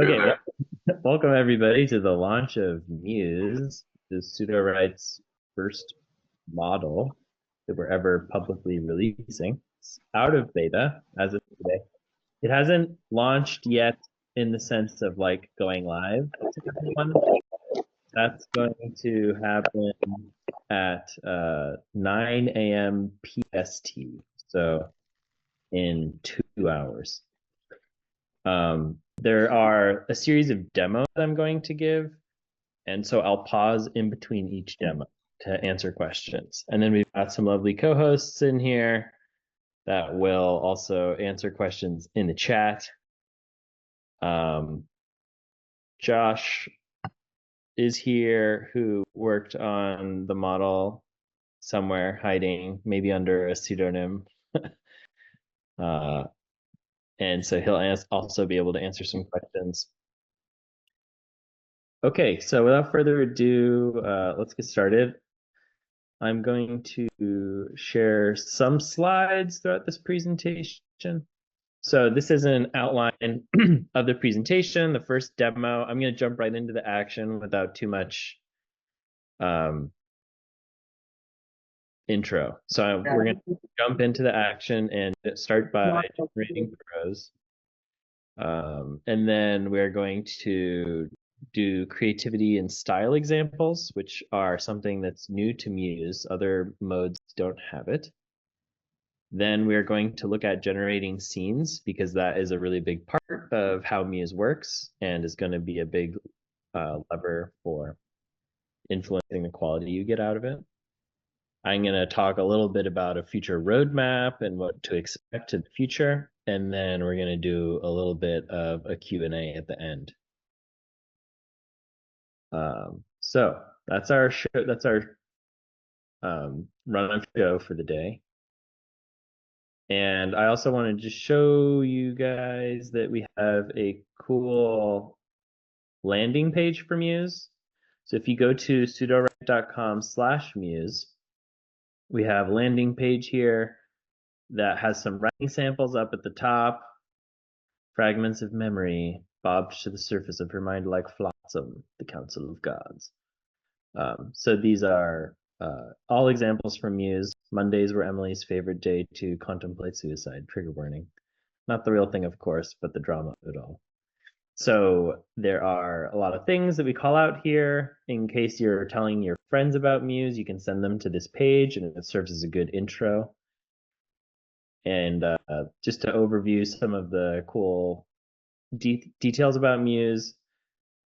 Okay, there. welcome everybody to the launch of Muse, the Sudowrite's first model that we're ever publicly releasing. It's out of beta as of today. It hasn't launched yet in the sense of like going live to everyone. That's going to happen at 9 a.m. PST, so in 2 hours. There are a series of demos I'm going to give, and so I'll pause in between each demo to answer questions. And then we've got some lovely co-hosts in here that will also answer questions in the chat. Josh is here, who worked on the model somewhere, hiding, maybe under a pseudonym. uh, and so he'll also be able to answer some questions. Okay, so without further ado, let's get started. I'm going to share some slides throughout this presentation. So this is an outline of the presentation, the first demo. I'm going to jump right into the action without too much intro. So we're going to jump into the action and start by generating prose. And then we're going to do creativity and style examples, which are something that's new to Muse. Other modes don't have it. Then we're going to look at generating scenes because that is a really big part of how Muse works and is going to be a big lever for influencing the quality you get out of it. I'm going to talk a little bit about a future roadmap and what to expect in the future. And then we're going to do a little bit of a Q&A at the end. So that's our show. That's our run of show for the day. And I also wanted to show you guys that we have a cool landing page for Muse. So if you go to sudowrite.com/muse, we have a landing page here that has some writing samples up at the top, fragments of memory bobbed to the surface of her mind like flotsam, the council of gods. So these are all examples from Muse. Mondays were Emily's favorite day to contemplate suicide. Trigger warning. Not the real thing, of course, but the drama of it all. So there are a lot of things that we call out here. In case you're telling your friends about Muse, you can send them to this page and it serves as a good intro. And just to overview some of the cool details about Muse,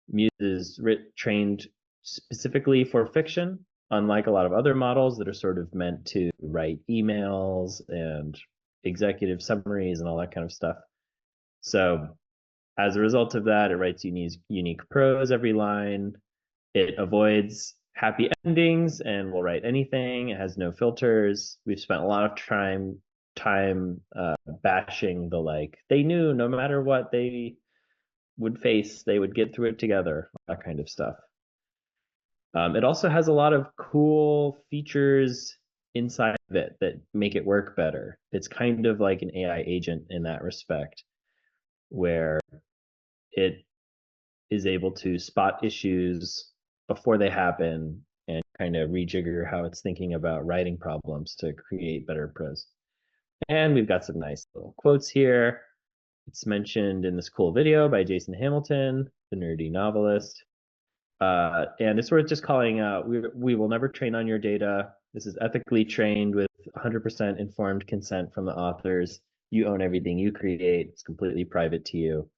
Muse is trained specifically for fiction, unlike a lot of other models that are sort of meant to write emails and executive summaries and all that kind of stuff. So as a result of that, it writes unique prose every line. It avoids happy endings and will write anything. It has no filters. We've spent a lot of time bashing the like they knew no matter what they would face, they would get through it together, that kind of stuff. It also has a lot of cool features inside of it that make it work better. It's kind of like an AI agent in that respect, where it is able to spot issues before they happen and kind of rejigger how it's thinking about writing problems to create better prose. And we've got some nice little quotes here. It's mentioned in this cool video by Jason Hamilton, the nerdy novelist. And it's worth just calling out, we will never train on your data. This is ethically trained with 100% informed consent from the authors. You own everything you create. It's completely private to you.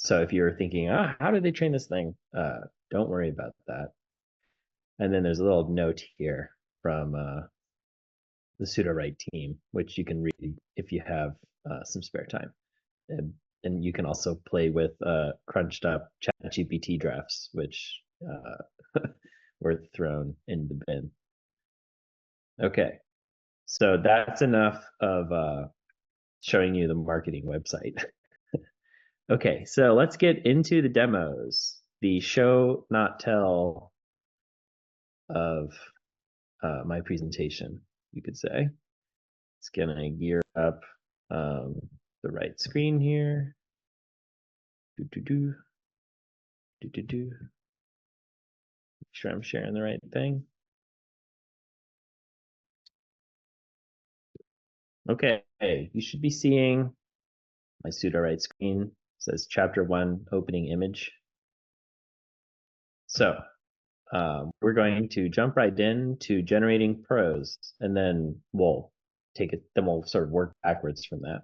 So if you're thinking, how did they train this thing? Don't worry about that. And then there's a little note here from the Sudowrite team, which you can read if you have some spare time. And you can also play with crunched up ChatGPT drafts, which were thrown in the bin. Okay, so that's enough of showing you the marketing website. Okay, so let's get into the demos. The show, not tell of my presentation, you could say. It's gonna gear up the right screen here. Do. Make sure I'm sharing the right thing. Okay, you should be seeing my Sudowrite screen. It says chapter 1 opening image. So we're going to jump right in to generating prose, and then we'll sort of work backwards from that.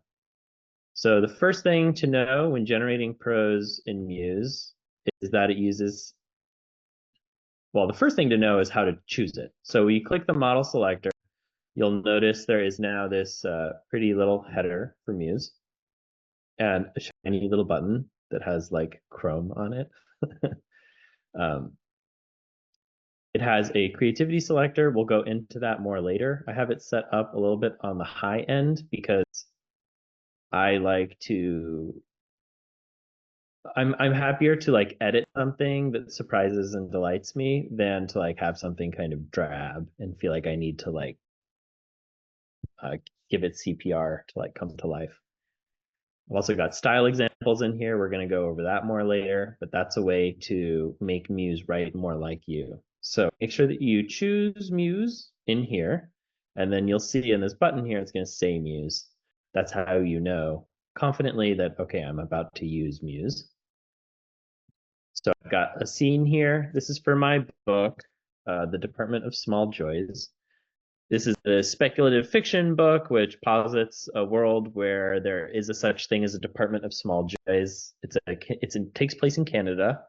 So the first thing to know when generating prose in Muse is that it uses, well, the first thing to know is how to choose it. So we click the model selector. You'll notice there is now this pretty little header for Muse and a shiny little button that has like Chrome on it. It has a creativity selector. We'll go into that more later. I have it set up a little bit on the high end because I like to, I'm happier to like edit something that surprises and delights me than to like have something kind of drab and feel like I need to like give it CPR to like come to life. I've also got style examples in here. We're going to go over that more later, but that's a way to make Muse write more like you. So make sure that you choose Muse in here, and then you'll see in this button here, it's going to say Muse. That's how you know confidently that, okay, I'm about to use Muse. So I've got a scene here. This is for my book, The Department of Small Joys. This is a speculative fiction book which posits a world where there is a such thing as a Department of Small Joys. It takes place in Canada,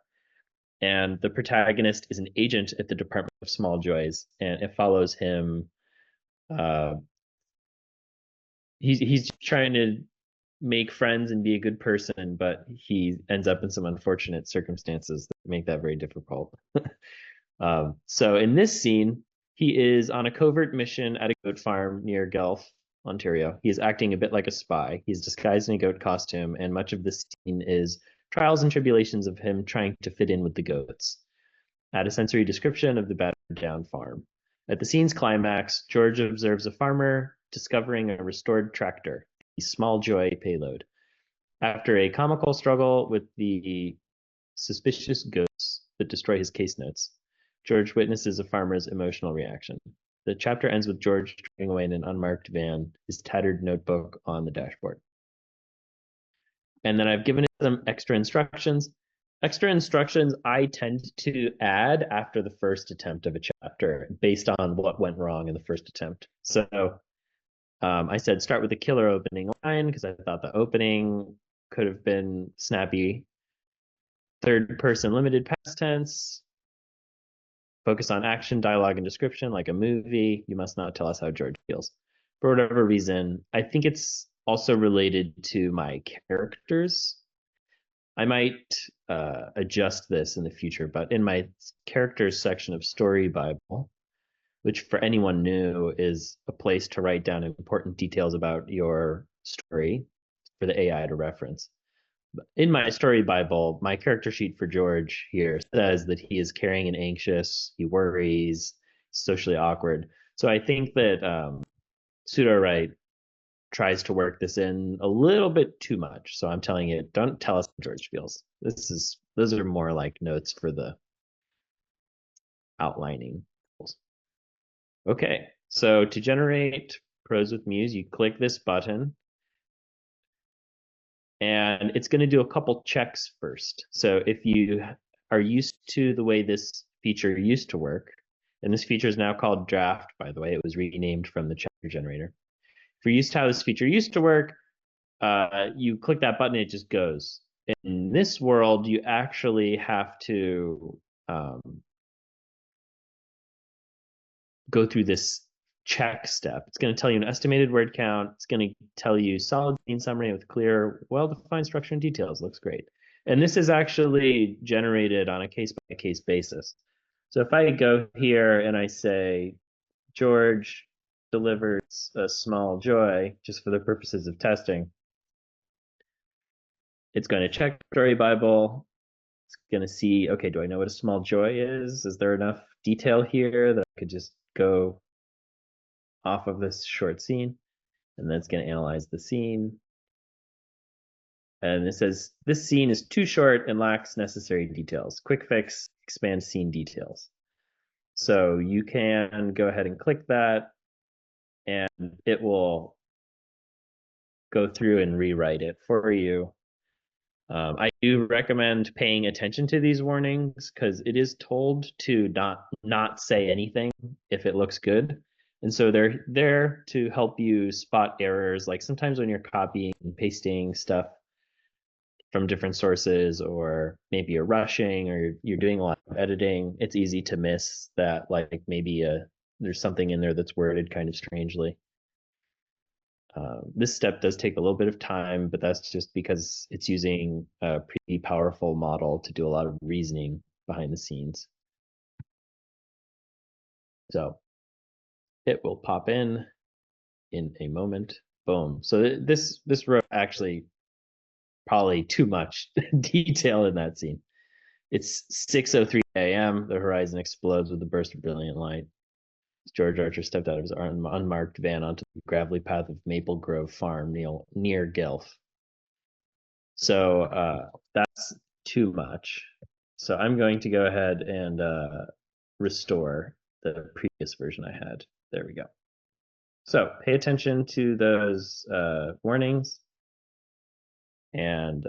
and the protagonist is an agent at the Department of Small Joys, and it follows him. He's trying to make friends and be a good person, but he ends up in some unfortunate circumstances that make that very difficult. So in this scene, he is on a covert mission at a goat farm near Guelph, Ontario. He is acting a bit like a spy. He's disguised in a goat costume, and much of this scene is trials and tribulations of him trying to fit in with the goats. Add a sensory description of the battered down farm. At the scene's climax, George observes a farmer discovering a restored tractor, the Small Joy payload. After a comical struggle with the suspicious goats that destroy his case notes, George witnesses a farmer's emotional reaction. The chapter ends with George driving away in an unmarked van, his tattered notebook on the dashboard. And then I've given it some extra instructions. Extra instructions I tend to add after the first attempt of a chapter based on what went wrong in the first attempt. So I said start with the killer opening line because I thought the opening could have been snappy. Third person limited past tense. Focus on action, dialogue, and description like a movie. You must not tell us how George feels. For whatever reason, I think it's also related to my characters. I might adjust this in the future, but in my characters section of Story Bible, which for anyone new is a place to write down important details about your story for the AI to reference. In my Story Bible, my character sheet for George here says that he is caring and anxious, he worries, socially awkward. So I think that Sudowrite tries to work this in a little bit too much. So I'm telling it, don't tell us how George feels. Those are more like notes for the outlining. Okay, so to generate prose with Muse, you click this button, and it's going to do a couple checks first. So if you are used to the way this feature used to work, and this feature is now called Draft, by the way, it was renamed from the chapter generator. If you're used to how this feature used to work, you click that button, it just goes. In this world, you actually have to go through this check step. It's going to tell you an estimated word count. It's going to tell you solid scene summary with clear, well-defined structure and details. Looks great. And this is actually generated on a case-by-case basis. So if I go here and I say, George delivers a small joy, just for the purposes of testing, it's going to check Story Bible. It's going to see, okay, do I know what a small joy is? Is there enough detail here that I could just go off of this short scene? And then it's going to analyze the scene. And it says, this scene is too short and lacks necessary details. Quick fix, expand scene details. So you can go ahead and click that, and it will go through and rewrite it for you. I do recommend paying attention to these warnings because it is told to not say anything if it looks good. And so they're there to help you spot errors. Like sometimes when you're copying and pasting stuff from different sources, or maybe you're rushing or you're doing a lot of editing, it's easy to miss that, like maybe there's something in there that's worded kind of strangely. This step does take a little bit of time, but that's just because it's using a pretty powerful model to do a lot of reasoning behind the scenes. So it will pop in a moment. Boom. So this wrote actually probably too much detail in that scene. It's 6:03 a.m. The horizon explodes with a burst of brilliant light. George Archer stepped out of his unmarked van onto the gravelly path of Maple Grove Farm near Guelph. So that's too much. So I'm going to go ahead and restore the previous version I had. There we go. So pay attention to those warnings. And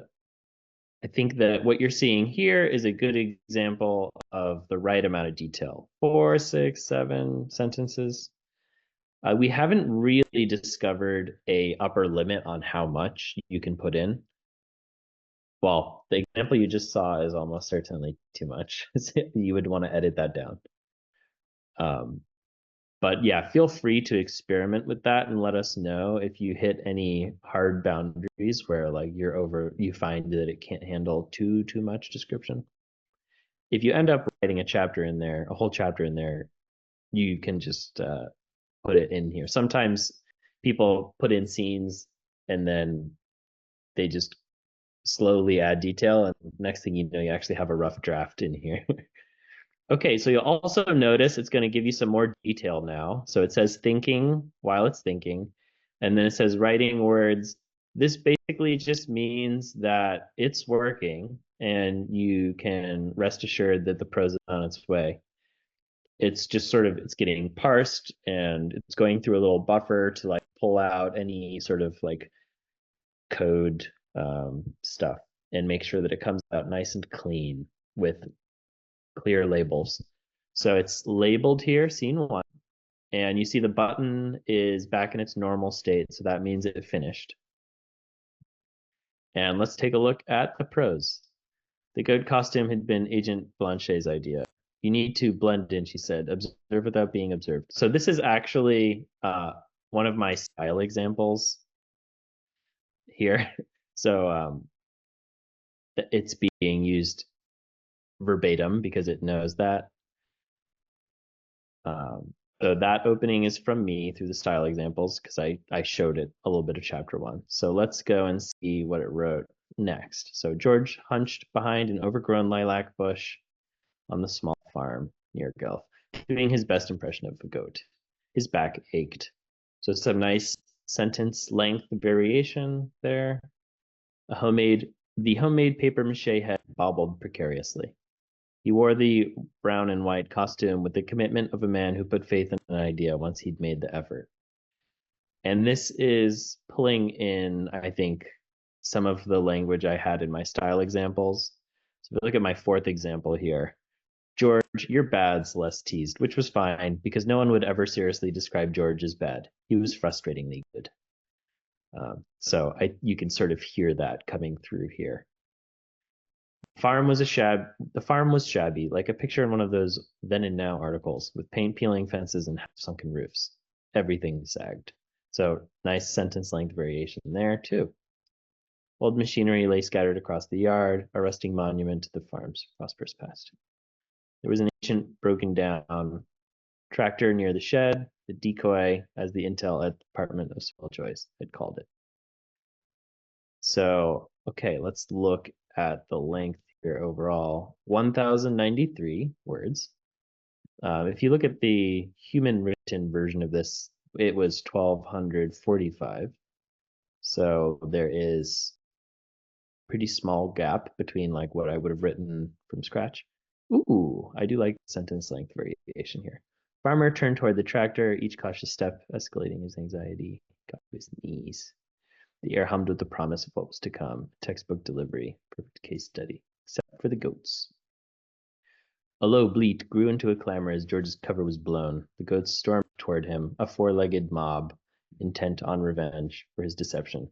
I think that what you're seeing here is a good example of the right amount of detail. 4, 6, 7 sentences. We haven't really discovered a upper limit on how much you can put in. Well, the example you just saw is almost certainly too much. You would want to edit that down. But yeah, feel free to experiment with that and let us know if you hit any hard boundaries where like you find that it can't handle too much description. If you end up writing a whole chapter in there, you can just put it in here. Sometimes people put in scenes and then they just slowly add detail, and next thing you know, you actually have a rough draft in here. Okay, so you'll also notice it's going to give you some more detail now. So it says thinking while it's thinking, and then it says writing words. This basically just means that it's working, and you can rest assured that the prose is on its way. It's just it's getting parsed, and it's going through a little buffer to like pull out any sort of like code stuff and make sure that it comes out nice and clean with clear labels. So it's labeled here, scene 1, and you see the button is back in its normal state, so that means it finished. And let's take a look at the prose. The goat costume had been Agent Blanchet's idea. You need to blend in, she said, observe without being observed. So this is actually one of my style examples here. So it's being used verbatim because it knows that. So that opening is from me through the style examples because I showed it a little bit of chapter 1. So let's go and see what it wrote next. So George hunched behind an overgrown lilac bush on the small farm near Guelph, doing his best impression of a goat. His back ached. So some nice sentence length variation there. The homemade paper mache head bobbled precariously. He wore the brown and white costume with the commitment of a man who put faith in an idea once he'd made the effort. And this is pulling in, I think, some of the language I had in my style examples. So if you look at my 4th example here, George, you're bad's less teased, which was fine because no one would ever seriously describe George as bad. He was frustratingly good. So you can sort of hear that coming through here. The farm was shabby, like a picture in one of those then and now articles, with paint peeling fences and half-sunken roofs. Everything sagged. So nice sentence length variation there too. Old machinery lay scattered across the yard, a rusting monument to the farm's prosperous past. There was an ancient broken down tractor near the shed, the decoy, as the intel at the Department of Small Joys had called it. So, okay, let's look at the length here overall. 1,093 words. If you look at the human written version of this, it was 1,245. So there is pretty small gap between like what I would have written from scratch. Ooh, I do like sentence length variation here. Farmer turned toward the tractor, each cautious step escalating his anxiety. Got to his knees. The air hummed with the promise of what was to come. Textbook delivery, perfect case study, except for the goats. A low bleat grew into a clamor as George's cover was blown. The goats stormed toward him, a four-legged mob, intent on revenge for his deception.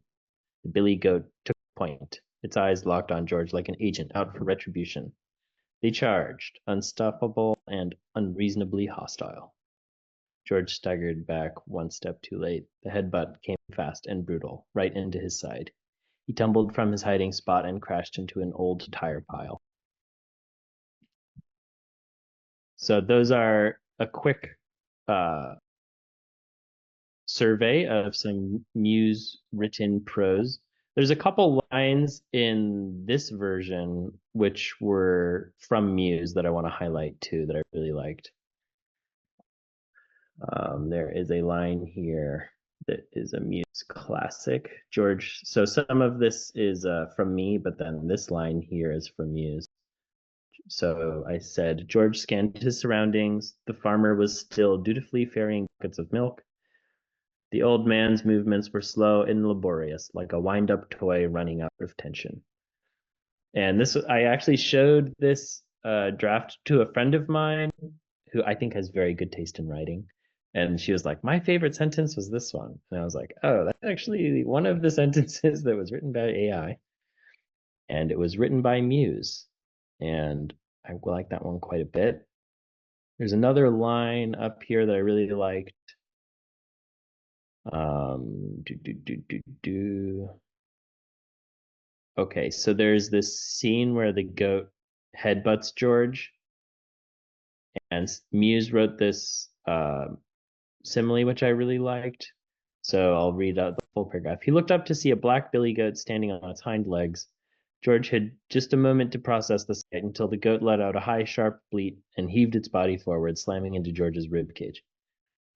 The billy goat took point, its eyes locked on George like an agent out for retribution. They charged, unstoppable and unreasonably hostile. George staggered back one step too late. The headbutt came fast and brutal, right into his side. He tumbled from his hiding spot and crashed into an old tire pile. So those are a quick survey of some Muse written prose. There's a couple lines in this version which were from Muse that I want to highlight too that I really liked. There is a line here that is a Muse classic. George, so some of this is from me, but then this line here is from Muse. So I said, George scanned his surroundings. The farmer was still dutifully ferrying buckets of milk. The old man's movements were slow and laborious, like a wind-up toy running out of tension. And this, I actually showed this draft to a friend of mine who I think has very good taste in writing. And she was like, my favorite sentence was this one. And I was like, oh, that's actually one of the sentences that was written by AI. And it was written by Muse. And I like that one quite a bit. There's another line up here that I really liked. Okay, so there's this scene where the goat headbutts George, and Muse wrote this simile, which I really liked. So I'll read out the full paragraph. He looked up to see a black billy goat standing on its hind legs. George had just a moment to process the sight until the goat let out a high, sharp bleat and heaved its body forward, slamming into George's rib cage.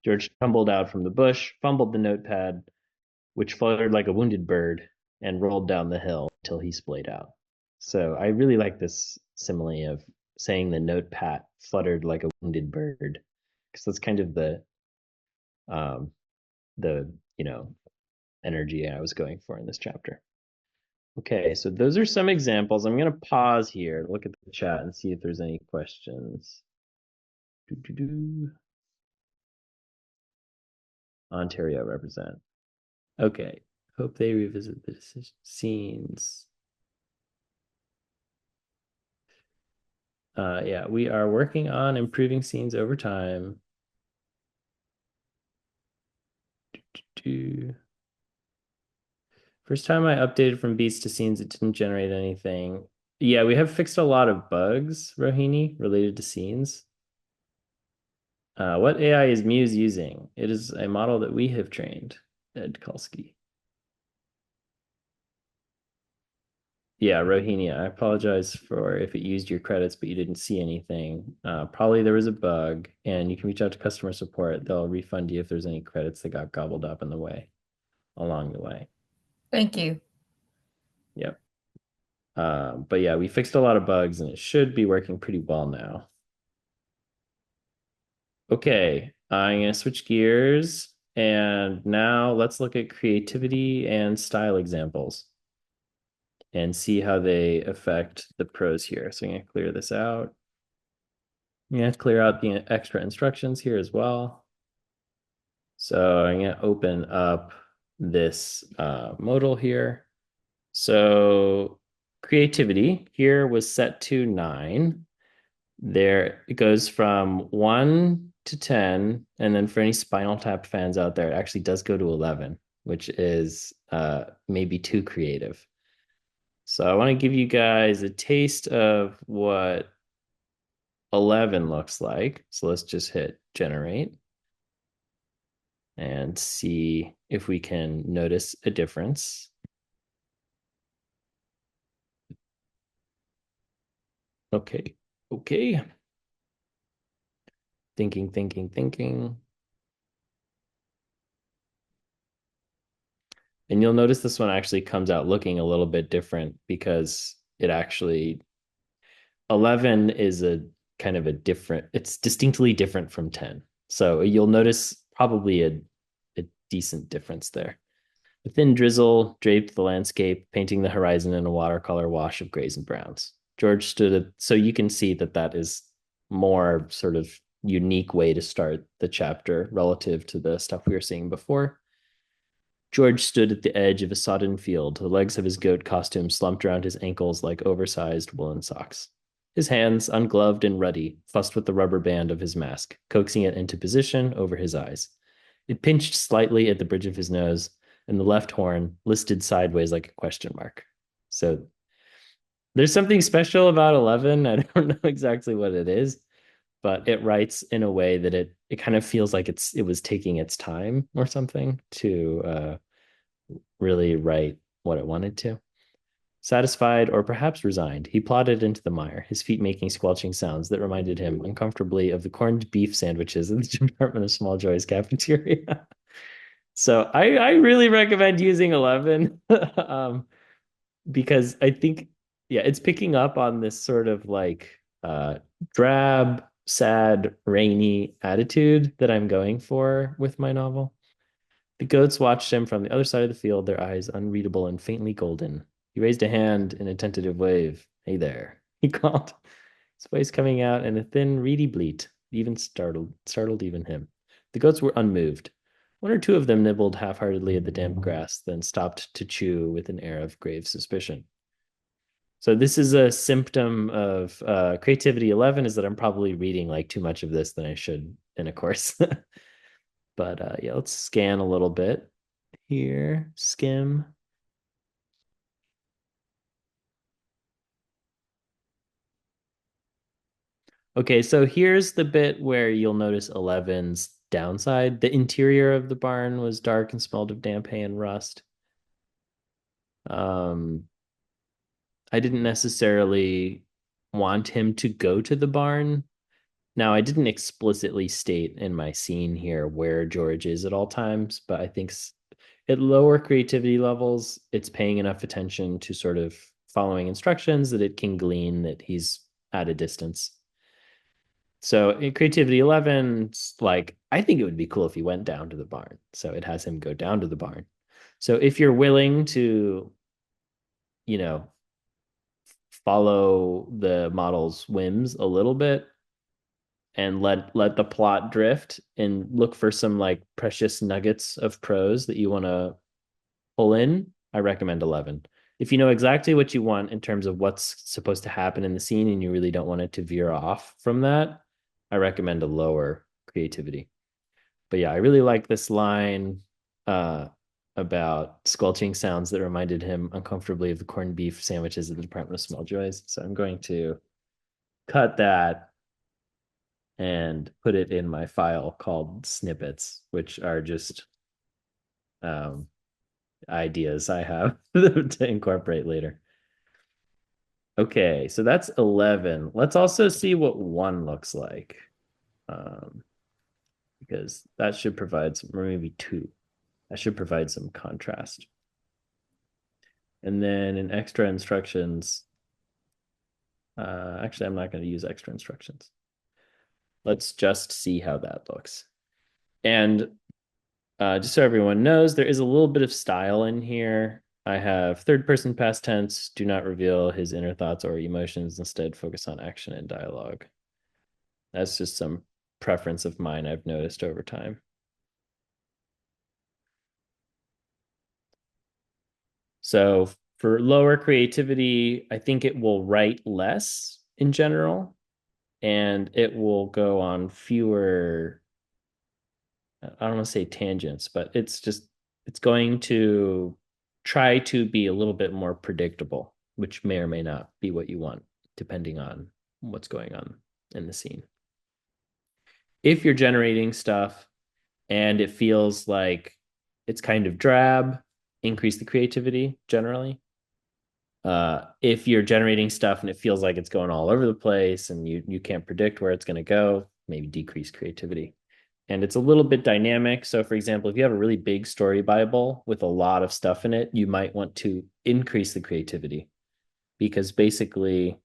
George tumbled out from the bush, fumbled the notepad, which fluttered like a wounded bird, and rolled down the hill until he splayed out. So I really like this simile of saying the notepad fluttered like a wounded bird, because that's kind of um, the energy I was going for in this chapter. Okay, so those are some examples. I'm going to pause here, look at the chat, and see if there's any questions. Ontario represent. Okay, hope they revisit the scenes. Yeah, we are working on improving scenes over time. First time I updated from beats to scenes, it didn't generate anything. Yeah, we have fixed a lot of bugs, Rohini, related to scenes. What AI is Muse using? It is a model that we have trained, Ed Kalski. Yeah, Rohini, I apologize for if it used your credits, but you didn't see anything. Probably there was a bug, and you can reach out to customer support. They'll refund you if there's any credits that got gobbled up in the way, along the way. Thank you. Yep. But yeah, we fixed a lot of bugs, and it should be working pretty well now. Okay, I'm gonna switch gears, and now let's look at creativity and style examples and see how they affect the prose here. So I'm gonna clear this out. I'm gonna clear out the extra instructions here as well. So I'm gonna open up this modal here. So creativity here was set to 9. There it goes from 1 to 10, and then for any Spinal Tap fans out there, it actually does go to 11, which is maybe too creative. So I want to give you guys a taste of what 11 looks like. So let's just hit generate and see if we can notice a difference. Okay, okay. Thinking. And you'll notice this one actually comes out looking a little bit different because it actually 11 is a kind of a different, it's distinctly different from 10. So you'll notice probably a decent difference there. The thin drizzle draped the landscape, painting the horizon in a watercolor wash of grays and browns. George stood at, so you can see that that is more sort of unique way to start the chapter relative to the stuff we were seeing before. George stood at the edge of a sodden field, the legs of his goat costume slumped around his ankles like oversized woolen socks. His hands, ungloved and ruddy, fussed with the rubber band of his mask, coaxing it into position over his eyes. It pinched slightly at the bridge of his nose, and the left horn listed sideways like a question mark. So there's something special about 11. I don't know exactly what it is, but it writes in a way that it kind of feels like it was taking its time or something to really write what it wanted to. Satisfied or perhaps resigned, he plodded into the mire, his feet making squelching sounds that reminded him uncomfortably of the corned beef sandwiches in the Department of Small Joys cafeteria. So I really recommend using 11 because I think, yeah, it's picking up on this sort of like drab, sad, rainy attitude that I'm going for with my novel. The goats watched him from the other side of the field, their eyes unreadable and faintly golden. He raised a hand in a tentative wave. Hey there, he called, his voice coming out in a thin, reedy bleat, even startled even him. The goats were unmoved. One or two of them nibbled half-heartedly at the damp grass, then stopped to chew with an air of grave suspicion. So this is a symptom of creativity 11 is that I'm probably reading like too much of this than I should in a course. But yeah, let's scan a little bit here. Skim. Okay, so here's the bit where you'll notice 11's downside. The interior of the barn was dark and smelled of damp hay and rust. Um, I didn't necessarily want him to go to the barn. Now, I didn't explicitly state in my scene here where George is at all times, but I think at lower creativity levels, it's paying enough attention to sort of following instructions that it can glean that he's at a distance. So in creativity 11, like I think it would be cool if he went down to the barn. So it has him go down to the barn. So if you're willing to, you know, follow the model's whims a little bit and let the plot drift and look for some like precious nuggets of prose that you want to pull in, I recommend 11. If you know exactly what you want in terms of what's supposed to happen in the scene and you really don't want it to veer off from that, I recommend a lower creativity. But yeah, I really like this line about squelching sounds that reminded him uncomfortably of the corned beef sandwiches at the Department of Small Joys. So I'm going to cut that and put it in my file called snippets, which are just um, ideas I have to incorporate later. Okay, so that's 11. Let's also see what 1 looks like. Because that should provide some, or maybe 2. That should provide some contrast. And then in extra instructions, actually, I'm not going to use extra instructions. Let's just see how that looks. And just so everyone knows, there is a little bit of style in here. I have third person past tense, do not reveal his inner thoughts or emotions, instead focus on action and dialogue. That's just some preference of mine I've noticed over time. So for lower creativity, I think it will write less in general, and it will go on fewer, I don't want to say tangents, but it's going to try to be a little bit more predictable, which may or may not be what you want, depending on what's going on in the scene. If you're generating stuff and it feels like it's kind of drab, increase the creativity generally. If you're generating stuff and it feels like it's going all over the place and you can't predict where it's going to go, maybe decrease creativity. And it's a little bit dynamic. So, for example, if you have a really big story Bible with a lot of stuff in it, you might want to increase the creativity because basically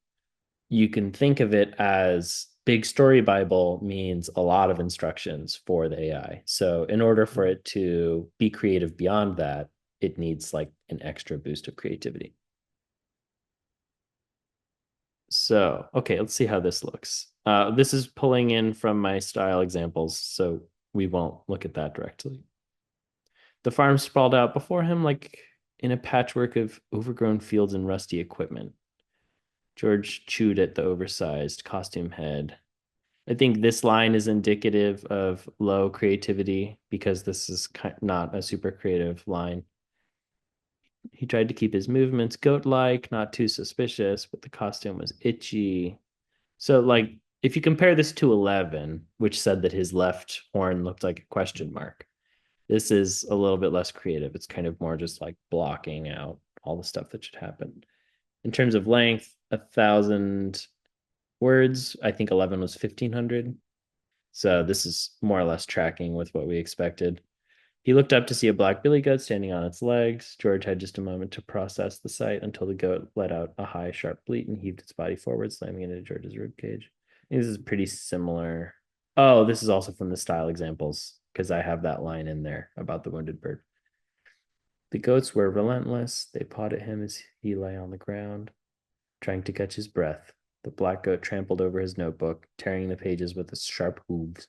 you can think of it as big story Bible means a lot of instructions for the AI. So, in order for it to be creative beyond that, it needs like an extra boost of creativity. So, okay, let's see how this looks. This is pulling in from my style examples, so we won't look at that directly. The farm sprawled out before him like in a patchwork of overgrown fields and rusty equipment. George chewed at the oversized costume head. I think this line is indicative of low creativity because this is not a super creative line. He tried to keep his movements goat-like, not too suspicious, but the costume was itchy. So, like, if you compare this to 11, which said that his left horn looked like a question mark, this is a little bit less creative. It's kind of more just like blocking out all the stuff that should happen. In terms of length, 1,000 words. I think 11 was 1,500. So this is more or less tracking with what we expected. He looked up to see a black billy goat standing on its legs. George had just a moment to process the sight until the goat let out a high, sharp bleat and heaved its body forward, slamming it into George's ribcage. This is pretty similar. Oh, this is also from the style examples because I have that line in there about the wounded bird. The goats were relentless. They pawed at him as he lay on the ground, trying to catch his breath. The black goat trampled over his notebook, tearing the pages with its sharp hooves.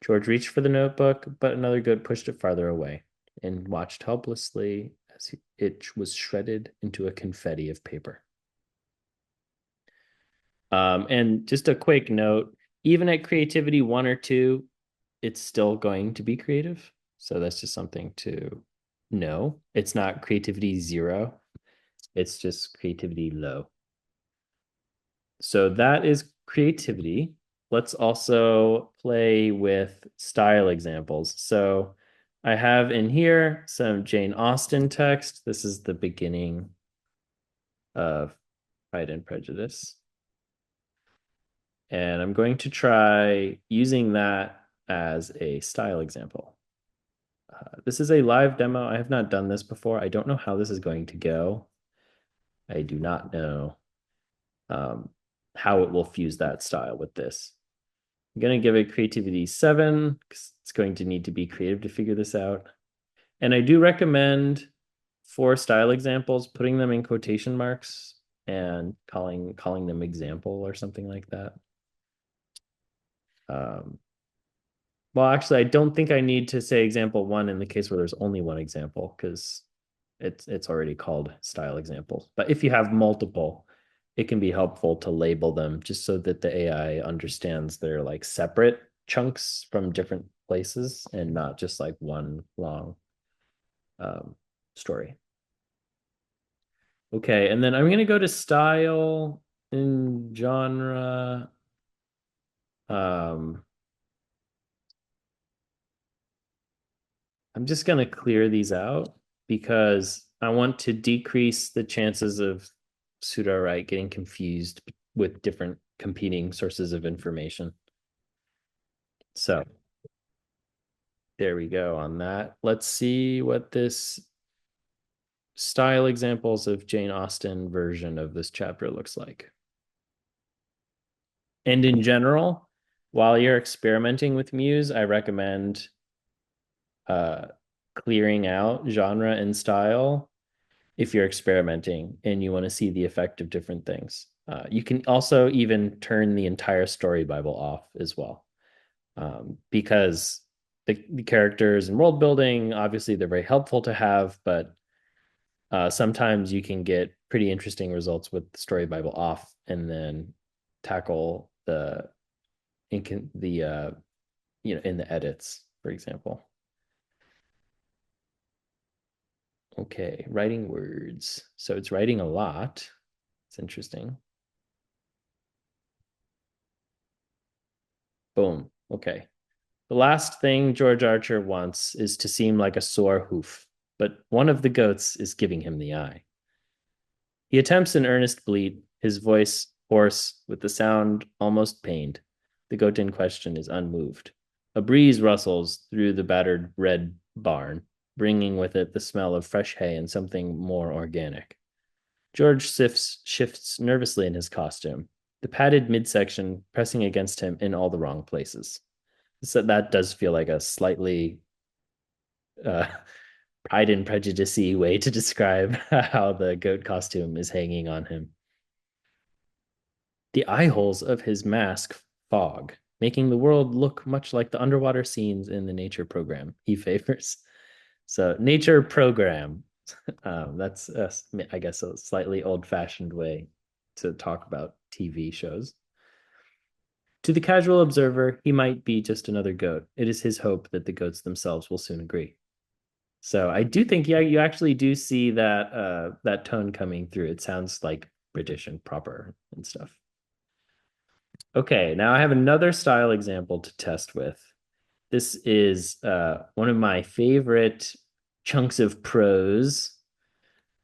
George reached for the notebook, but another goat pushed it farther away and watched helplessly as it was shredded into a confetti of paper. And just a quick note, even at creativity 1 or 2, it's still going to be creative. So that's just something to know. It's not creativity 0, it's just creativity low. So that is creativity. Let's also play with style examples. So I have in here some Jane Austen text. This is the beginning of Pride and Prejudice. And I'm going to try using that as a style example. This is a live demo. I have not done this before. I don't know how this is going to go. I do not know how it will fuse that style with this. I'm going to give it creativity 7 because it's going to need to be creative to figure this out. And I do recommend for style examples, putting them in quotation marks and calling them example or something like that. Well, actually, I don't think I need to say example 1 in the case where there's only one example because it's already called style examples. But if you have multiple, it can be helpful to label them just so that the AI understands they're like separate chunks from different places and not just like one long story. Okay, and then I'm going to go to style and genre. I'm just going to clear these out because I want to decrease the chances of Sudowrite getting confused with different competing sources of information. So there we go on that. Let's see what this style examples of Jane Austen version of this chapter looks like. And in general, while you're experimenting with Muse, I recommend clearing out genre and style if you're experimenting and you want to see the effect of different things. You can also even turn the entire story Bible off as well, because the characters and world building, obviously, they're very helpful to have, but sometimes you can get pretty interesting results with the story Bible off, and then tackle the in the edits, for example. Okay, writing words. So it's writing a lot. It's interesting. Boom. Okay. The last thing George Archer wants is to seem like a sore hoof, but one of the goats is giving him the eye. He attempts an earnest bleat, his voice hoarse with the sound almost pained. The goat in question is unmoved. A breeze rustles through the battered red barn, bringing with it the smell of fresh hay and something more organic. George shifts nervously in his costume, the padded midsection pressing against him in all the wrong places. So that does feel like a slightly uh, Pride and Prejudice way to describe how the goat costume is hanging on him. The eye holes of his mask fog, making the world look much like the underwater scenes in the nature program he favors. So, nature program. That's, I guess, a slightly old fashioned way to talk about TV shows. To the casual observer, he might be just another goat. It is his hope that the goats themselves will soon agree. So I do think, yeah, you actually do see that tone coming through. It sounds like British and proper and stuff. Okay, now I have another style example to test with. This is one of my favorite chunks of prose,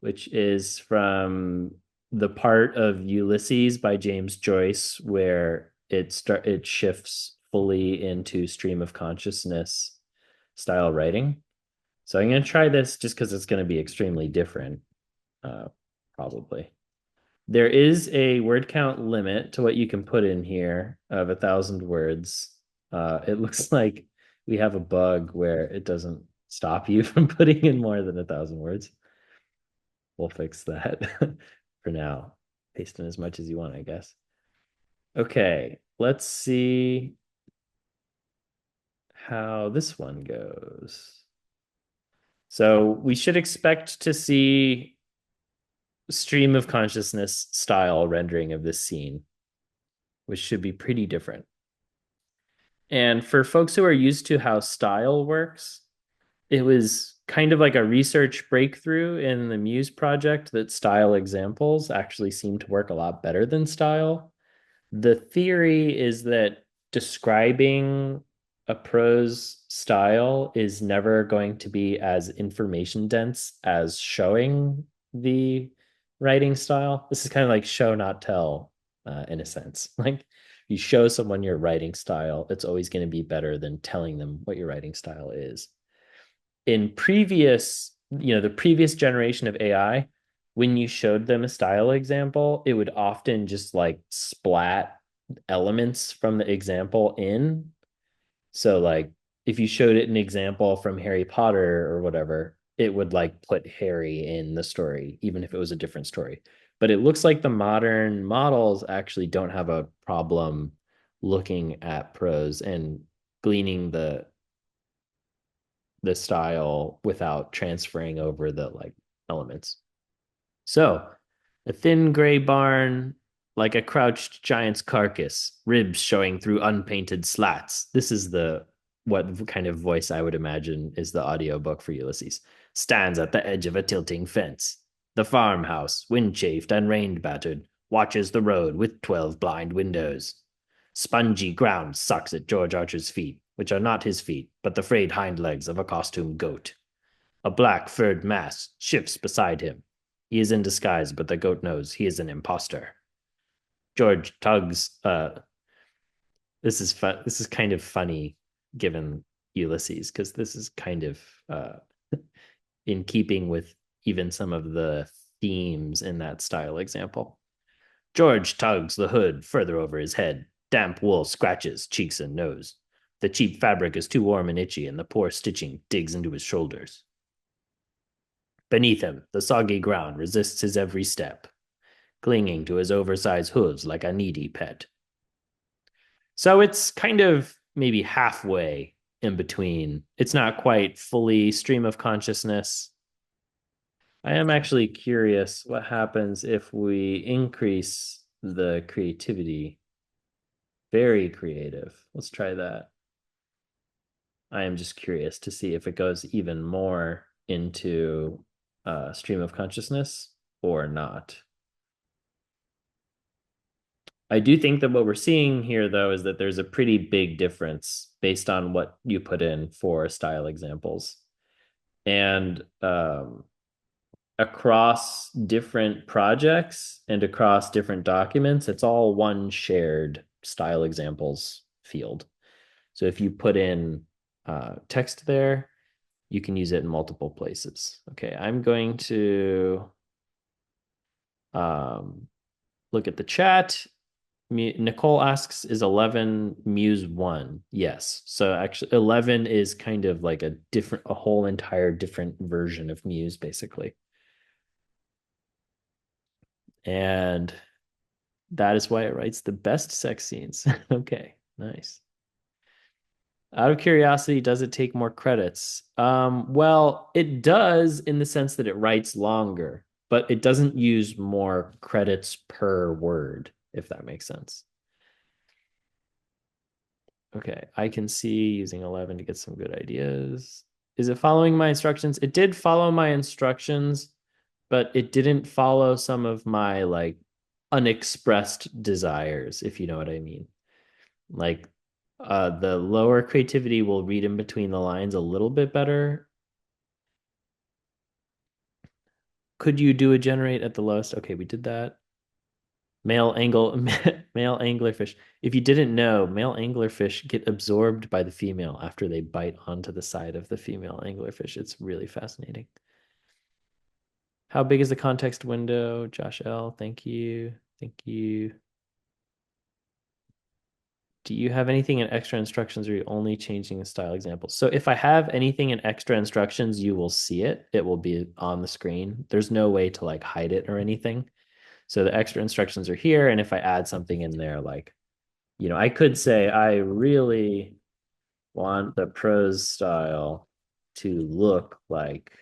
which is from the part of Ulysses by James Joyce, where it shifts fully into stream of consciousness style writing. So I'm going to try this just because it's going to be extremely different, probably. There is a word count limit to what you can put in here of 1,000 words. It looks like we have a bug where it doesn't stop you from putting in more than 1,000 words. We'll fix that for now. Paste in as much as you want, I guess. Okay, let's see how this one goes. So we should expect to see stream of consciousness style rendering of this scene, which should be pretty different. And for folks who are used to how style works, it was kind of like a research breakthrough in the Muse project that style examples actually seem to work a lot better than style. The theory is that describing a prose style is never going to be as information dense as showing the writing style. This is kind of like show, not tell, in a sense. Like you show someone your writing style, it's always going to be better than telling them what your writing style is. In the previous generation of AI, when you showed them a style example, it would often just like splat elements from the example in. So like if you showed it an example from Harry Potter or whatever, it would like put Harry in the story, even if it was a different story. But it looks like the modern models actually don't have a problem looking at prose and gleaning the style without transferring over the like elements. So, a thin gray barn, like a crouched giant's carcass, ribs showing through unpainted slats. This is the what kind of voice I would imagine is the audiobook for Ulysses. Stands at the edge of a tilting fence. The farmhouse, wind chafed and rain battered, watches the road with 12 blind windows. Spongy ground sucks at George Archer's feet, which are not his feet, but the frayed hind legs of a costumed goat. A black furred mass shifts beside him. He is in disguise, but the goat knows he is an impostor. George tugs. This is fun. This is kind of funny given Ulysses because this is kind of in keeping with even some of the themes in that style example. George tugs the hood further over his head. Damp wool scratches cheeks and nose. The cheap fabric is too warm and itchy, and the poor stitching digs into his shoulders. Beneath him, the soggy ground resists his every step, clinging to his oversized hooves like a needy pet. So it's kind of maybe halfway in between. It's not quite fully stream of consciousness. I am actually curious what happens if we increase the creativity. Very creative. Let's try that. I am just curious to see if it goes even more into stream of consciousness or not. I do think that what we're seeing here, though, is that there's a pretty big difference based on what you put in for style examples. And across different projects and across different documents, it's all one shared style examples field. So if you put in text there, you can use it in multiple places. Okay, I'm going to look at the chat. Nicole asks, is 11 Muse 1? Yes. So actually 11 is kind of like a whole entire different version of Muse, basically. And that is why it writes the best sex scenes. Okay, nice. Out of curiosity, does it take more credits? Well, it does in the sense that it writes longer, but it doesn't use more credits per word, if that makes sense. Okay, I can see using 11 to get some good ideas. Is it following my instructions? It did follow my instructions, but it didn't follow some of my like unexpressed desires, if you know what I mean. Like the lower creativity will read in between the lines a little bit better. Could you do a generate at the lowest? Okay, we did that. Male angle male anglerfish. If you didn't know, male anglerfish get absorbed by the female after they bite onto the side of the female anglerfish. It's really fascinating. How big is the context window? Josh L. Thank you. Thank you. Do you have anything in extra instructions or are you only changing the style examples? So if I have anything in extra instructions, you will see it. It will be on the screen. There's no way to like hide it or anything. So the extra instructions are here. And if I add something in there, like, I could say I really want the prose style to look like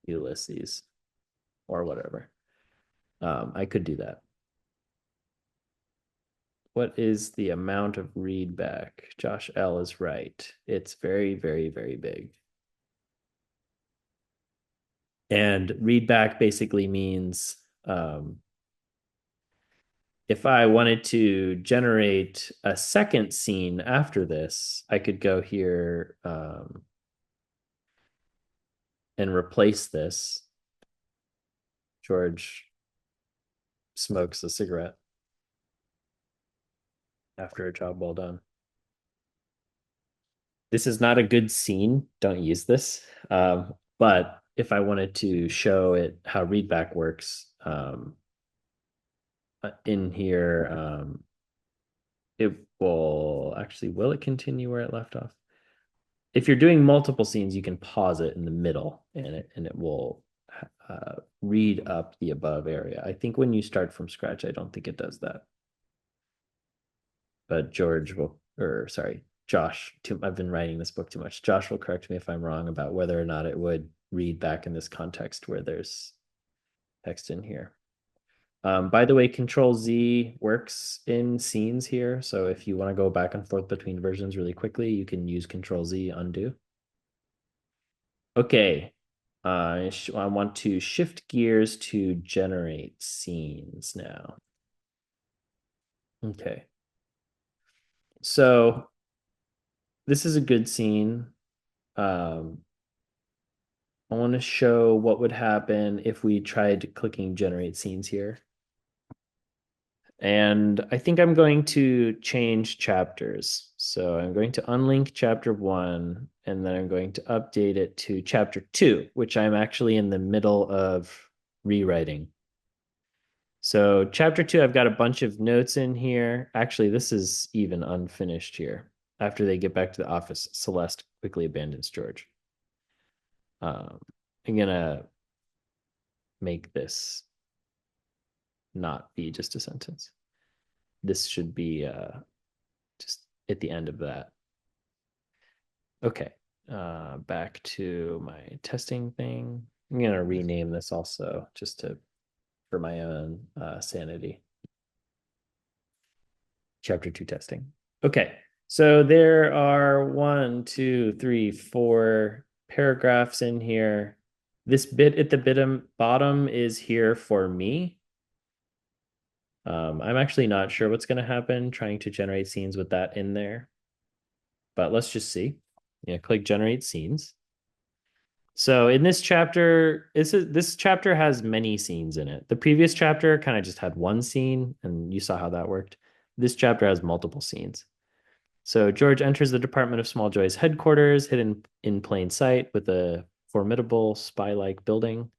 Ulysses or whatever. I could do that. What is the amount of readback? Josh L is right. It's very, very, very big. And readback basically means if I wanted to generate a second scene after this, I could go here and replace this. George smokes a cigarette after a job well done. This is not a good scene. Don't use this. But if I wanted to show it how readback works in here, it will it continue where it left off? If you're doing multiple scenes, you can pause it in the middle and it will read up the above area. I think when you start from scratch, I don't think it does that. But Josh, I've been writing this book too much. Josh will correct me if I'm wrong about whether or not it would read back in this context where there's text in here. By the way, Control Z works in scenes here. So if you want to go back and forth between versions really quickly, you can use Control Z undo. Okay. I want to shift gears to generate scenes now. Okay. So this is a good scene. I want to show what would happen if we tried clicking generate scenes here. And I think I'm going to change chapters. So I'm going to unlink chapter 1, and then I'm going to update it to chapter 2, which I'm actually in the middle of rewriting. So chapter 2, I've got a bunch of notes in here. Actually, this is even unfinished here. After they get back to the office, Celeste quickly abandons George. I'm going to make this not be just a sentence. This should be just at the end of that. Okay, back to my testing thing. I'm going to rename this also just for my own sanity. Chapter 2 testing. Okay, so there are 1, 2, 3, 4 paragraphs in here. This bit at the bottom is here for me. I'm actually not sure what's going to happen trying to generate scenes with that in there. But let's just see. Yeah, click generate scenes. So in this chapter, this chapter has many scenes in it. The previous chapter kind of just had one scene, and you saw how that worked. This chapter has multiple scenes. So George enters the Department of Small Joys headquarters, hidden in plain sight with a formidable spy-like building.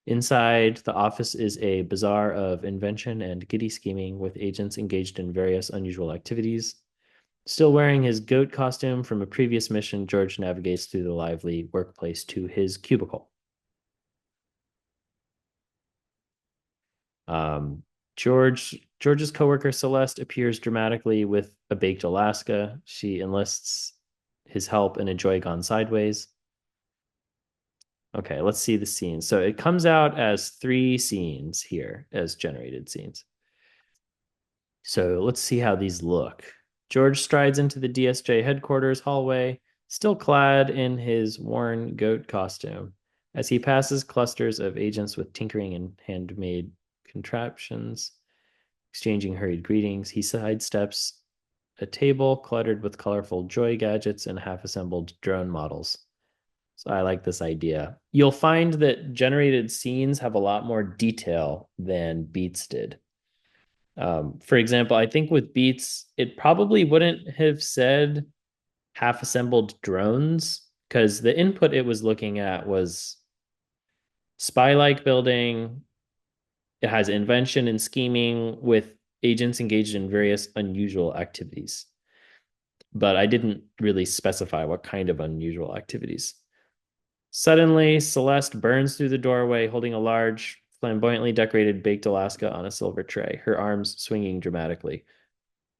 Inside, the office is a bazaar of invention and giddy scheming with agents engaged in various unusual activities. Still wearing his goat costume from a previous mission, George navigates through the lively workplace to his cubicle. Um, George's coworker Celeste appears dramatically with a baked Alaska. She enlists his help in a joy gone sideways. Okay, let's see the scenes. So it comes out as 3 scenes here as generated scenes. So let's see how these look. George strides into the DSJ headquarters hallway, still clad in his worn goat costume. As he passes clusters of agents with tinkering and handmade contraptions, exchanging hurried greetings, he sidesteps a table cluttered with colorful joy gadgets and half assembled drone models. So I like this idea. You'll find that generated scenes have a lot more detail than Beats did. For example, I think with Beats, it probably wouldn't have said half assembled drones because the input it was looking at was spy like building. It has invention and scheming with agents engaged in various unusual activities. But I didn't really specify what kind of unusual activities. Suddenly, Celeste burns through the doorway holding a large, flamboyantly decorated baked Alaska on a silver tray, her arms swinging dramatically.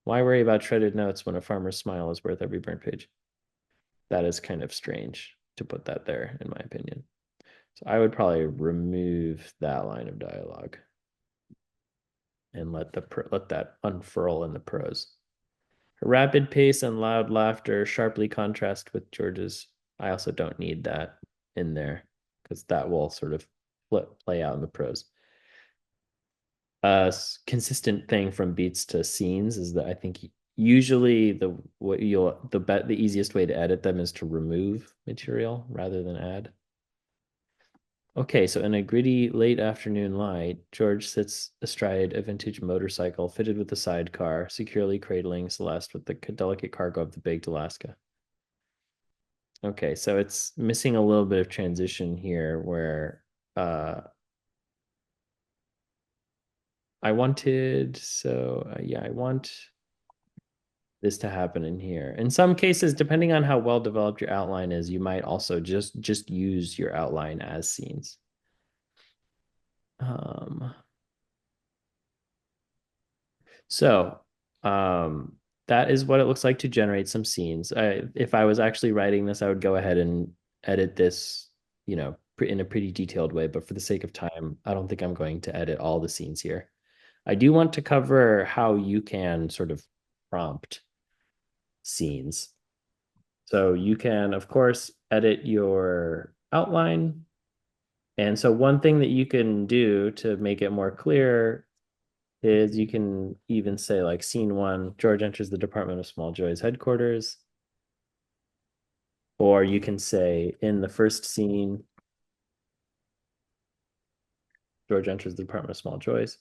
Why worry about shredded notes when a farmer's smile is worth every burnt page? That is kind of strange to put that there, in my opinion. So I would probably remove that line of dialogue and let that unfurl in the prose. Her rapid pace and loud laughter sharply contrast with George's. I also don't need that in there because that will sort of play out in the prose. Consistent thing from beats to scenes is that I think usually the easiest way to edit them is to remove material rather than add. Okay, so in a gritty late afternoon light, George sits astride a vintage motorcycle fitted with a sidecar, securely cradling Celeste with the delicate cargo of the baked Alaska. Okay, so it's missing a little bit of transition here where I wanted, yeah, I want this to happen in here. In some cases, depending on how well developed your outline is, you might also just use your outline as scenes. Um, so that is what it looks like to generate some scenes. If I was actually writing this, I would go ahead and edit this, in a pretty detailed way. But for the sake of time, I don't think I'm going to edit all the scenes here. I do want to cover how you can sort of prompt scenes. So you can, of course, edit your outline. And so one thing that you can do to make it more clear is you can even say like scene 1, George enters the Department of Small Joys headquarters. Or you can say in the first scene, George enters the Department of Small Joys.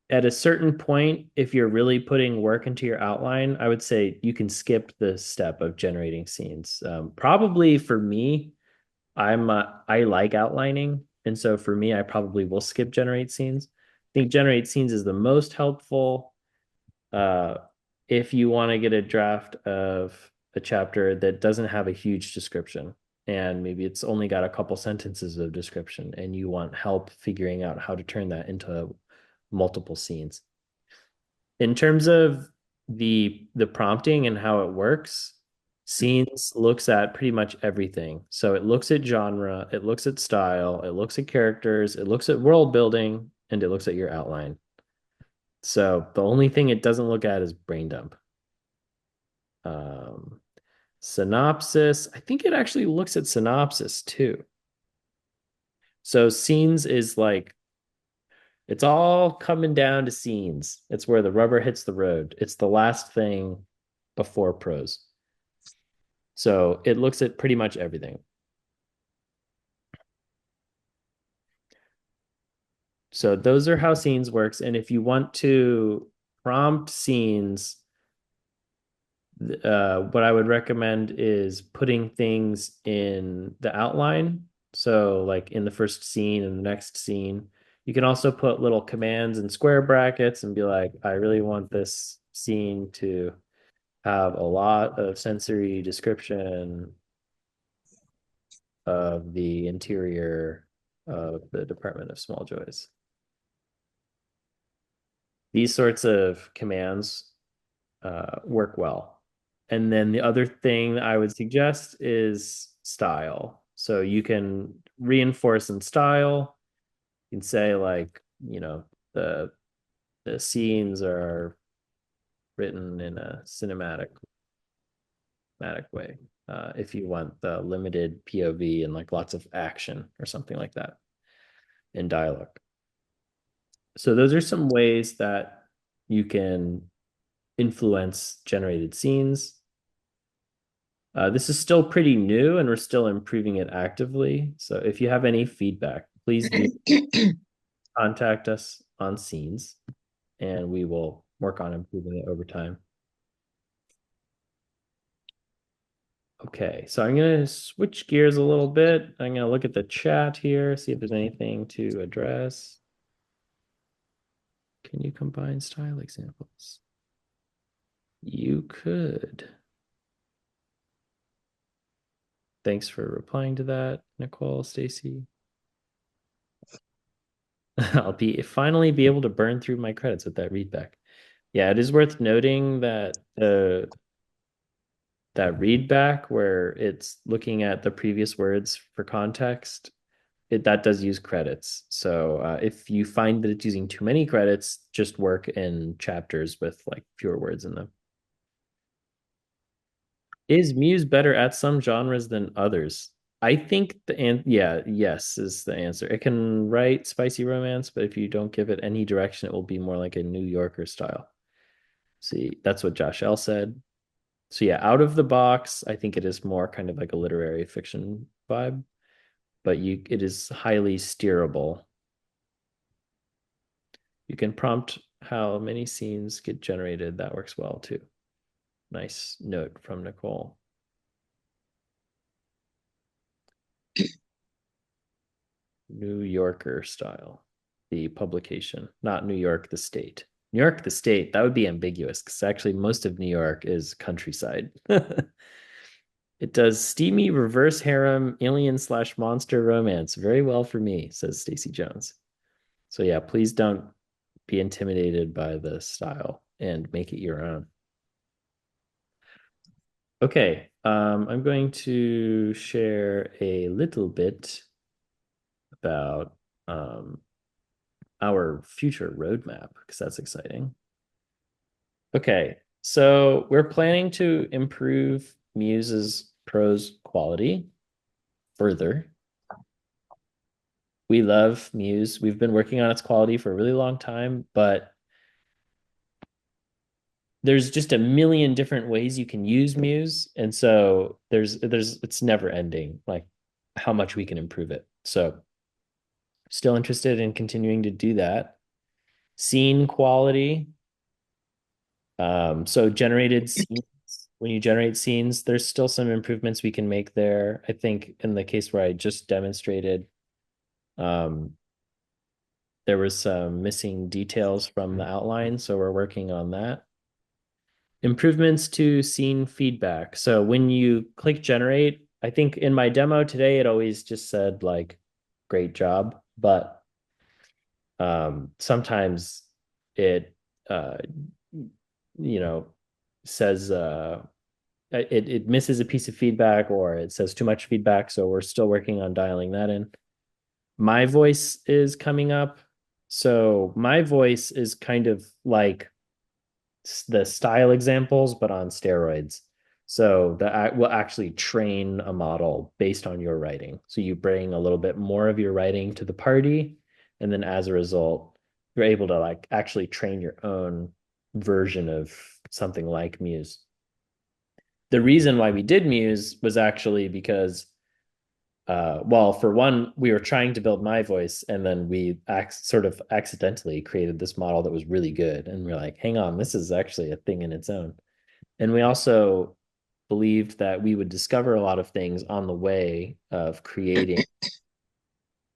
At a certain point, if you're really putting work into your outline, I would say you can skip the step of generating scenes. Probably for me, I like outlining, and so for me, I probably will skip generate scenes. I think generate scenes is the most helpful uh, if you want to get a draft of a chapter that doesn't have a huge description, and maybe it's only got a couple sentences of description, and you want help figuring out how to turn that into multiple scenes. In terms of the prompting and how it works, scenes looks at pretty much everything. So it looks at genre, it looks at style, it looks at characters, it looks at world building, and it looks at your outline. So the only thing it doesn't look at is brain dump. Um, Synopsis, I think it actually looks at synopsis too. So scenes is like it's all coming down to scenes. It's where the rubber hits the road. It's the last thing before prose. So it looks at pretty much everything. So those are how scenes works. And if you want to prompt scenes, What I would recommend is putting things in the outline. So, like in the first scene and the next scene, you can also put little commands in square brackets and be like, I really want this scene to have a lot of sensory description of the interior of the Department of Small Joys. These sorts of commands work well. And then the other thing I would suggest is style. So you can reinforce in style. You can say like, the scenes are written in a cinematic way. If you want the limited POV and like lots of action or something like that in dialogue. So those are some ways that you can influence generated scenes. This is still pretty new and we're still improving it actively. So if you have any feedback, please do contact us on scenes and we will work on improving it over time. Okay, so I'm going to switch gears a little bit. I'm going to look at the chat here, see if there's anything to address. Can you combine style examples? You could. Thanks for replying to that, Nicole, Stacy. I'll finally be able to burn through my credits with that readback. Yeah, it is worth noting that that readback where it's looking at the previous words for context, that does use credits. So if you find that it's using too many credits, just work in chapters with like fewer words in them. Is Muse better at some genres than others? I think yes is the answer. It can write spicy romance, but if you don't give it any direction, it will be more like a New Yorker style. See, that's what Josh L said. So yeah, out of the box, I think it is more kind of like a literary fiction vibe, but it is highly steerable. You can prompt how many scenes get generated. That works well too. Nice note from Nicole. New Yorker style, the publication, not New York, the state. New York, the state, that would be ambiguous because actually most of New York is countryside. It does steamy reverse harem alien/monster romance very well for me, says Stacy Jones. So yeah, please don't be intimidated by the style and make it your own. Okay, I'm going to share a little bit about our future roadmap because that's exciting. Okay, so we're planning to improve Muse's prose quality further. We love Muse. We've been working on its quality for a really long time, but there's just a million different ways you can use Muse, and so it's never ending, like how much we can improve it. So still interested in continuing to do that. Scene quality. So generated scenes, when you generate scenes, there's still some improvements we can make there. I think in the case where I just demonstrated, there was some missing details from the outline, so we're working on that. Improvements to scene feedback. So when you click generate, I think in my demo today, it always just said like, great job, but sometimes it says it misses a piece of feedback or it says too much feedback, so we're still working on dialing that in. My voice is coming up, so my voice is kind of like the style examples but on steroids. So that will actually train a model based on your writing, so you bring a little bit more of your writing to the party, and then as a result you're able to like actually train your own version of something like Muse. The reason why we did Muse was actually because, well, for one, we were trying to build my voice, and then we sort of accidentally created this model that was really good, and we're like, hang on, this is actually a thing in its own. And we also believed that we would discover a lot of things on the way of creating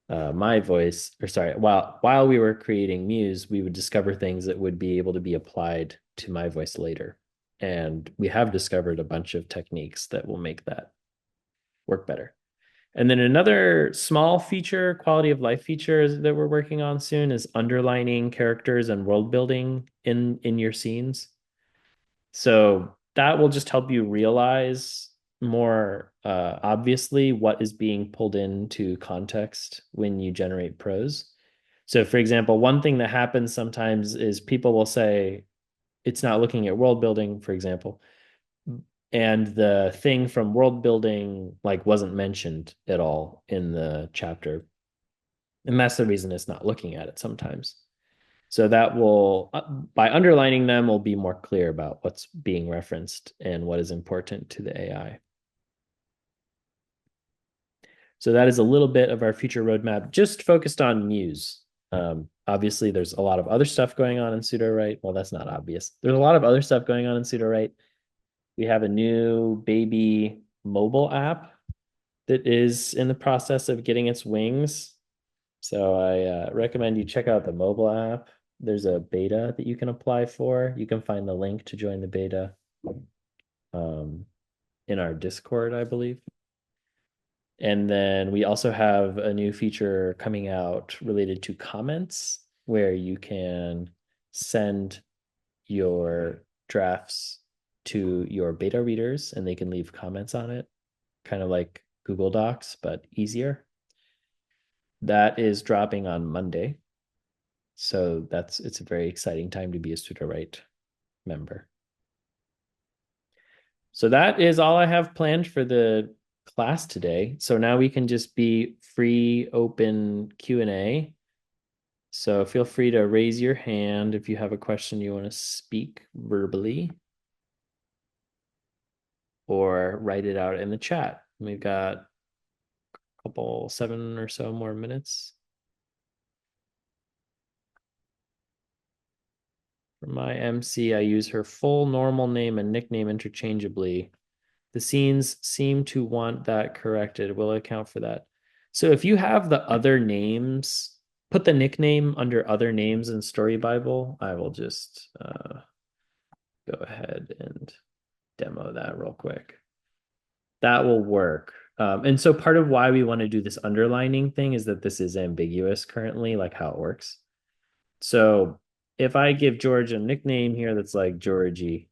my voice, or sorry, while we were creating Muse, we would discover things that would be able to be applied to my voice later. And we have discovered a bunch of techniques that will make that work better. And then another small feature, quality of life feature that we're working on soon is underlining characters and world building in your scenes. So that will just help you realize more obviously what is being pulled into context when you generate prose. So, for example, one thing that happens sometimes is people will say it's not looking at world building, for example, and the thing from world building like wasn't mentioned at all in the chapter. And that's the reason it's not looking at it sometimes. So that will, by underlining them, will be more clear about what's being referenced and what is important to the AI. So that is a little bit of our future roadmap, just focused on Muse. Obviously, there's a lot of other stuff going on in Sudowrite. Well, that's not obvious. There's a lot of other stuff going on in Sudowrite. We have a new baby mobile app that is in the process of getting its wings. So I recommend you check out the mobile app. There's a beta that you can apply for. You can find the link to join the beta in our Discord, I believe. And then we also have a new feature coming out related to comments where you can send your drafts to your beta readers and they can leave comments on it, kind of like Google Docs, but easier. That is dropping on Monday. So it's a very exciting time to be a Sudowrite member. So that is all I have planned for the class today. So now we can just be free, open Q&A. So feel free to raise your hand if you have a question you want to speak verbally or write it out in the chat. We've got a couple, 7 or so more minutes. For my MC, I use her full normal name and nickname interchangeably. The scenes seem to want that corrected. Will it account for that? So if you have the other names, put the nickname under other names in Story Bible. I will just go ahead and demo that real quick. That will work. And so part of why we want to do this underlining thing is that this is ambiguous currently, like how it works. So if I give George a nickname here that's like Georgie,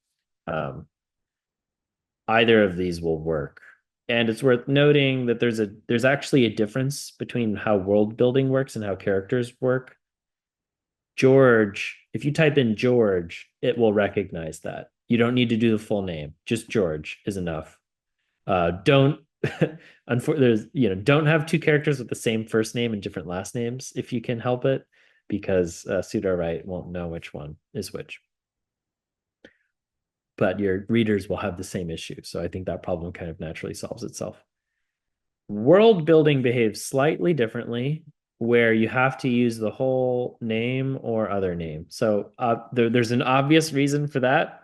either of these will work. And it's worth noting that there's actually a difference between how world building works and how characters work. George, if you type in George, it will recognize that. You don't need to do the full name. Just George is enough. Don't don't have two characters with the same first name and different last names if you can help it, because Sudowrite won't know which one is which. But your readers will have the same issue. So I think that problem kind of naturally solves itself. World building behaves slightly differently, where you have to use the whole name or other name. So there's an obvious reason for that.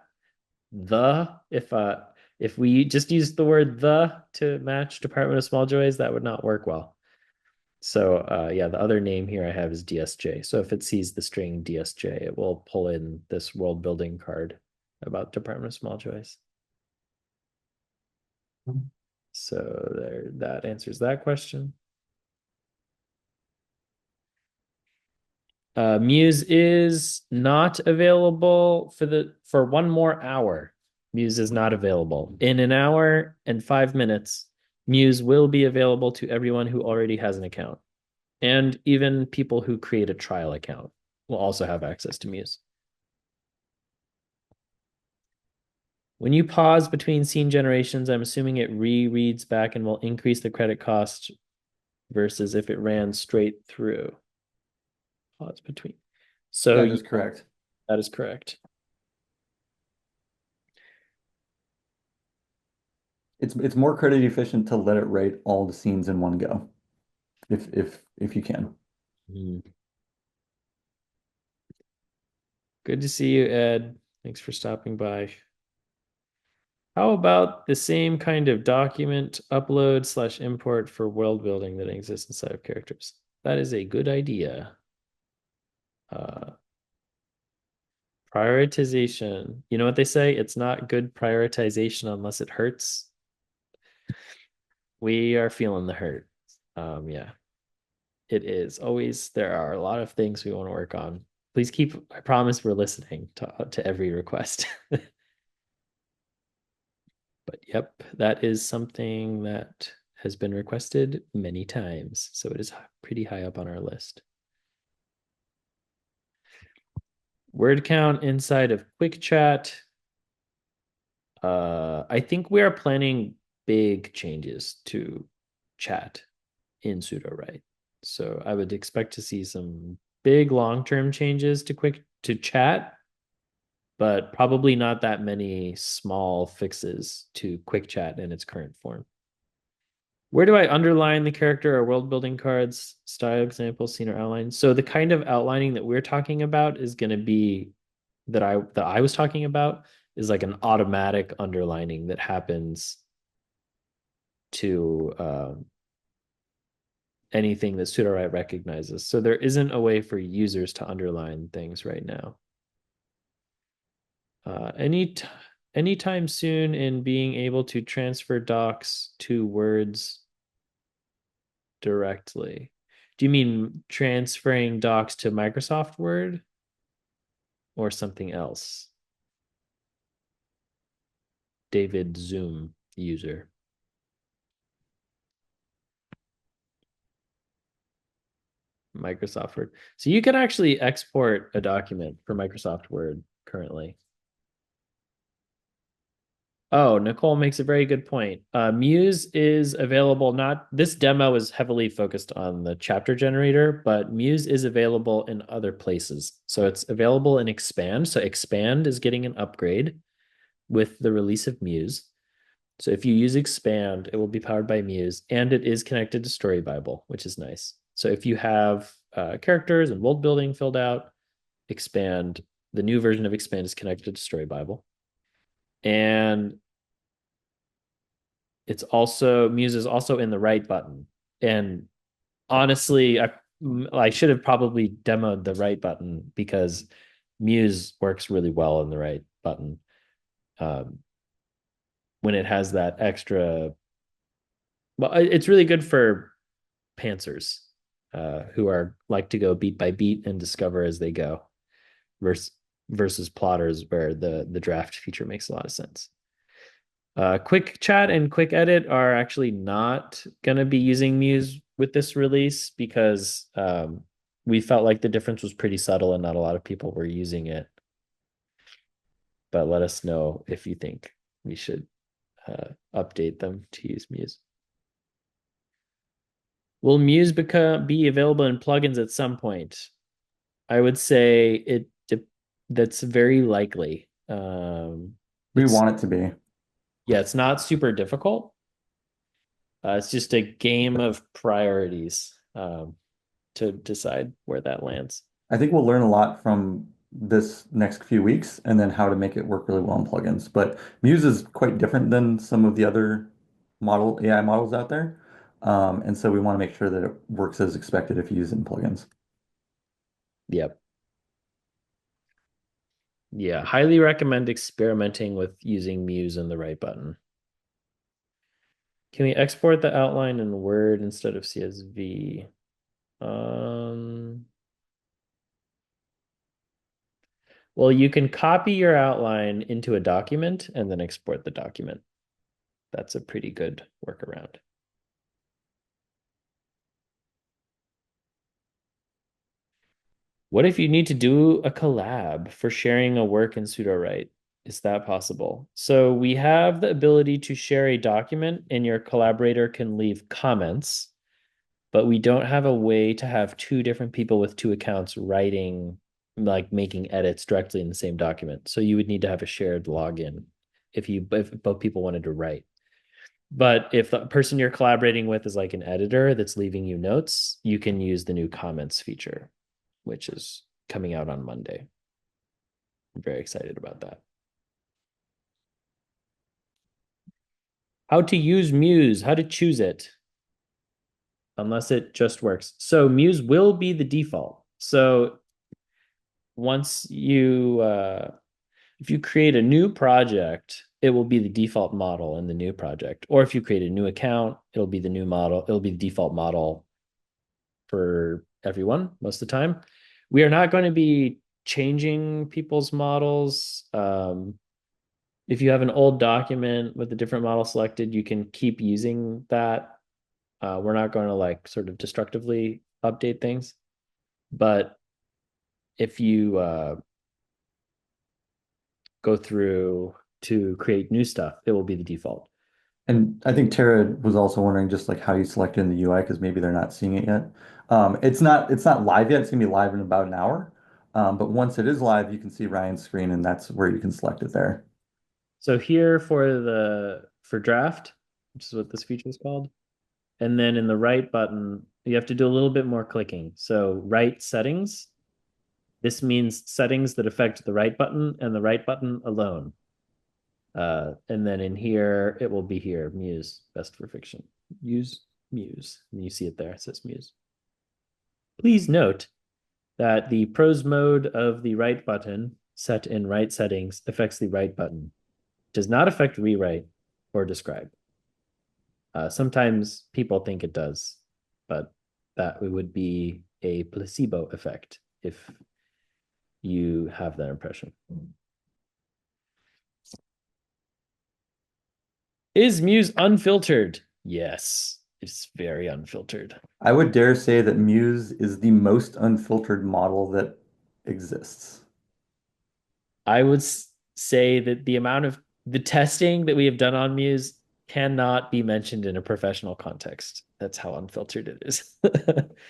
If we just use the word the to match Department of Small Joys, that would not work well. So yeah, the other name here I have is DSJ. So if it sees the string DSJ, it will pull in this world building card about Department of Small Joys. So there, that answers that question. Muse is not available for 1 more hour. Muse is not available. In an hour and 5 minutes, Muse will be available to everyone who already has an account. And even people who create a trial account will also have access to Muse. When you pause between scene generations, I'm assuming it rereads back and will increase the credit cost versus if it ran straight through. Pause between. So that is correct. That is correct. It's more credit efficient to let it write all the scenes in one go, if you can. Good to see you, Ed. Thanks for stopping by. How about the same kind of document upload slash import for world building that exists inside of characters? That is a good idea. Prioritization. You know what they say? It's not good prioritization unless it hurts. We are feeling the hurt. Yeah, it is. Always, there are a lot of things we want to work on. Please keep, I promise we're listening to every request. But yep, that is something that has been requested many times. So it is pretty high up on our list. Word count inside of Quick Chat. I think we are planning big changes to chat in Sudowrite. So I would expect to see some big long-term changes to chat, but probably not that many small fixes to quick chat in its current form. Where do I underline the character or world building cards? Style example, scene or outline. So the kind of outlining that we're talking about is going to be that I was talking about is like an automatic underlining that happens to anything that Sudowrite recognizes. So there isn't a way for users to underline things right now. Anytime soon in being able to transfer docs to words directly. Do you mean transferring docs to Microsoft Word or something else? David Zoom user. Microsoft Word. So you can actually export a document for Microsoft Word currently. Oh, Nicole makes a very good point. Muse is available, not this demo is heavily focused on the chapter generator, but Muse is available in other places. So it's available in Expand. So Expand is getting an upgrade with the release of Muse. So if you use Expand, it will be powered by Muse, and it is connected to Story Bible, which is nice. So if you have characters and world building filled out, Expand, the new version of Expand is connected to Story Bible. And it's also Muse is also in the right button. And honestly, I should have probably demoed the right button because Muse works really well in the right button. When it has that extra, well, it's really good for pantsers who are like to go beat by beat and discover as they go, versus plotters where the draft feature makes a lot of sense. Quick chat and quick edit are actually not going to be using Muse with this release because we felt like the difference was pretty subtle and not a lot of people were using it. But let us know if you think we should update them to use Muse. Will Muse be available in plugins at some point? I would say that's very likely. We want it to be. Yeah, it's not super difficult. It's just a game of priorities to decide where that lands. I think we'll learn a lot from this next few weeks and then how to make it work really well in plugins. But Muse is quite different than some of the other model AI models out there. And so we want to make sure that it works as expected if you use it in plugins. Yep. Yeah, highly recommend experimenting with using Muse and the right button. Can we export the outline in Word instead of CSV? Well, you can copy your outline into a document and then export the document. That's a pretty good workaround. What if you need to do a collab for sharing a work in Sudowrite? Is that possible? So we have the ability to share a document and your collaborator can leave comments, but we don't have a way to have two different people with two accounts writing, like making edits directly in the same document. So you would need to have a shared login if both people wanted to write. But if the person you're collaborating with is like an editor that's leaving you notes, you can use the new comments feature, which is coming out on Monday. I'm very excited about that. How to use Muse, how to choose it, unless it just works. So Muse will be the default. So once you if you create a new project, it will be the default model in the new project. Or if you create a new account, it'll be the new model. It'll be the default model for everyone most of the time. We are not going to be changing people's models. If you have an old document with a different model selected, you can keep using that. We're not going to like sort of destructively update things. But if you go through to create new stuff, it will be the default. And I think Tara was also wondering just like how you select it in the UI because maybe they're not seeing it yet. It's not live yet. It's gonna be live in about an hour. But once it is live, you can see Ryan's screen, and that's where you can select it there. So here for draft, which is what this feature is called, and then in the right button, you have to do a little bit more clicking. So right settings, this means settings that affect the right button and the right button alone. And then in here, it will be here, Muse, best for fiction. Use Muse. And you see it there, it says Muse. Please note that the prose mode of the right button set in right settings affects the right button. Does not affect rewrite or describe. Sometimes people think it does, but that would be a placebo effect if you have that impression. Is Muse unfiltered? Yes, it's very unfiltered. I would dare say that Muse is the most unfiltered model that exists. I would say that the amount of the testing that we have done on Muse cannot be mentioned in a professional context. That's how unfiltered it is.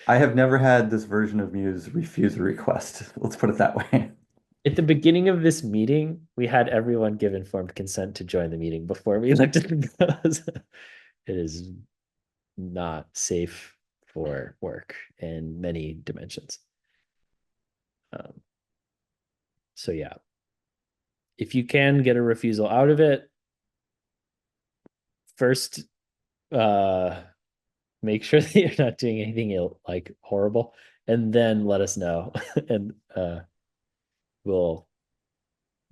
I have never had this version of Muse refuse a request. Let's put it that way. At the beginning of this meeting, we had everyone give informed consent to join the meeting before we elected the It is not safe for work in many dimensions. Um, so yeah, if you can get a refusal out of it, first make sure that you're not doing anything like horrible, and then let us know, and we'll.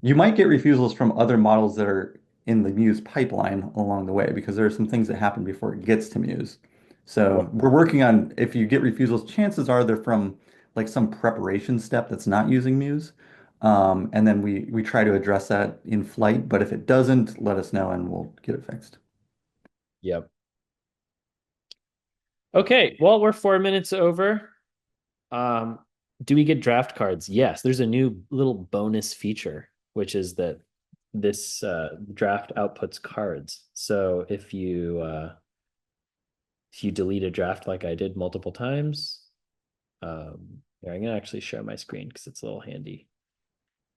You might get refusals from other models that are in the Muse pipeline along the way because there are some things that happen before it gets to Muse. So we're working on if you get refusals, chances are they're from like some preparation step that's not using Muse. And then we try to address that in flight, but if it doesn't, let us know and we'll get it fixed. Yep. Okay, well, we're 4 minutes over. Um, do we get draft cards? Yes, there's a new little bonus feature, which is that this draft outputs cards. So if you delete a draft like I did multiple times, here, I'm gonna actually share my screen because it's a little handy.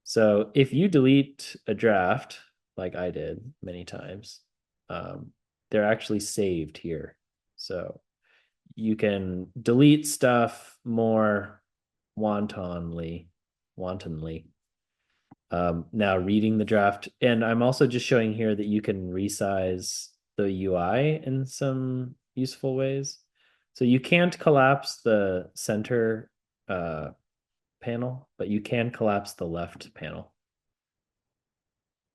So if you delete a draft like I did many times, they're actually saved here. So you can delete stuff more wantonly. Now reading the draft, and I'm also just showing here that you can resize the UI in some useful ways. So you can't collapse the center panel, but you can collapse the left panel.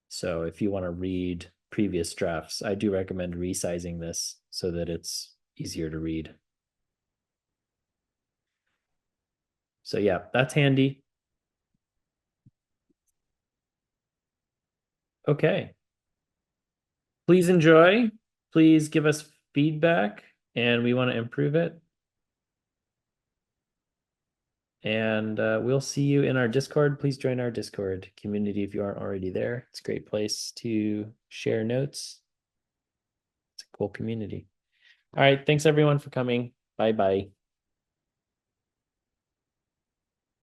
So if you want to read previous drafts, I do recommend resizing this so that it's easier to read. So yeah, that's handy. Okay. Please enjoy. Please give us feedback, and we want to improve it. And we'll see you in our Discord. Please join our Discord community if you aren't already there. It's a great place to share notes. It's a cool community. All right. Thanks everyone for coming. Bye bye.